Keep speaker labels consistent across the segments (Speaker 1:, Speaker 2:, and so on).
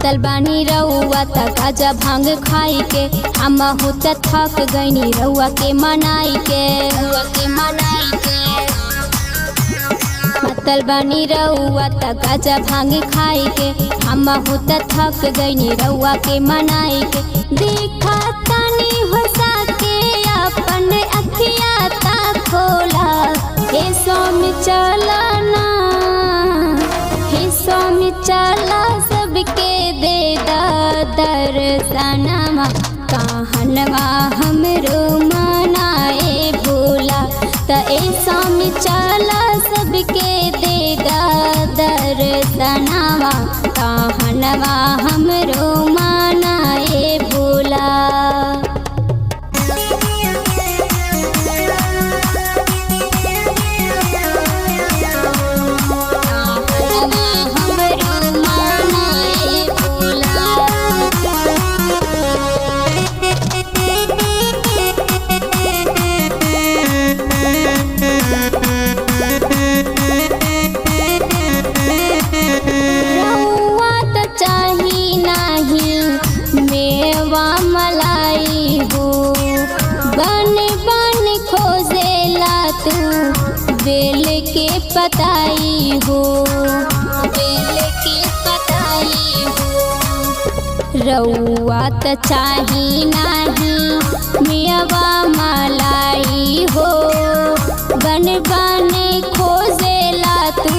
Speaker 1: मतल बानी रउआ त गाजा भांग खाई के, अम्मा हो त थक गईनी रउआ के मनाई के। मतल बानी रउआ त गाजा भांग खाई के, अम्मा हो त थक गईनी रउआ के मनाई के। देखा तानी हो सके अपन अखिया ता खोला, हे स्वामी चलना, हे स्वामी चला सबके दे दर्शनमा। कहनवा हमरो मनाए भोला, त ए स्वामी चला सबके दे दर्शनमा। कहनवा हमरो मनाए भोला। मलाई हो बन बन खोजेला तू बेल के पताई हो, बेल के पताई हो। रउआ त चाही नाही मेवा मलाई हो, बन बन खोजेला तू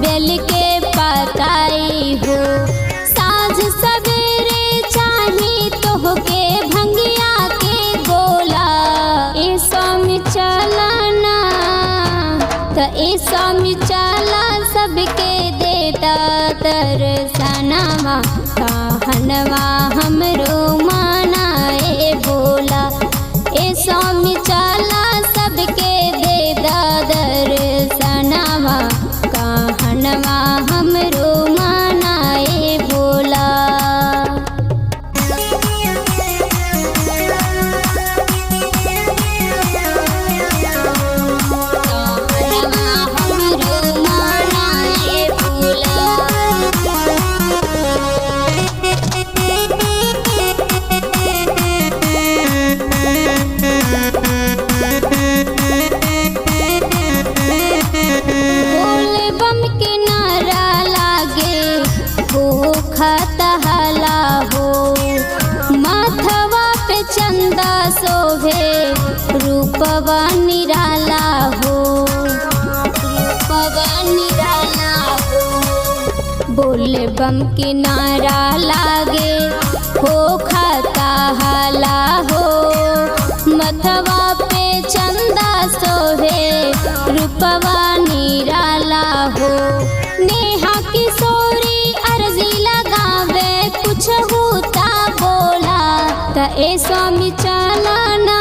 Speaker 1: बेल के पताई हो। साँझ सवेरे चाही तोहके भंगिया के गोला, ए स्वामी चलना, त ए स्वामी चला सबके देता दर्शनमा। कहनवा हमरो मनाए भोला, ए स्वामी चला सबके देता दर्शनमा। कहनवा हमरो मनाए भोला। खतहला हो माथवा पे चंदा सोभे, रूपवा निराला हो, रूपवा निराला हो। बोले बम के नारा लागे हो खतहला हो, माथवा पे चंदा सोभे, रूपवा निराला हो। नेहा किशोरी अर्जी लगावे कुछ होता बोला, त ए स्वामी चलना,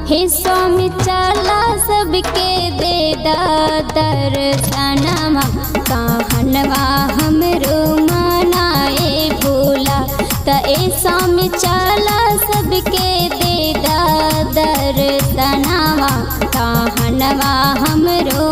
Speaker 1: हे स्वामी चला सबके दे दर्शनमा। कहनवा हमरो मनाए भोला, त ए स्वामी चला सबके दे दर्शनमा। कहनवा हमरो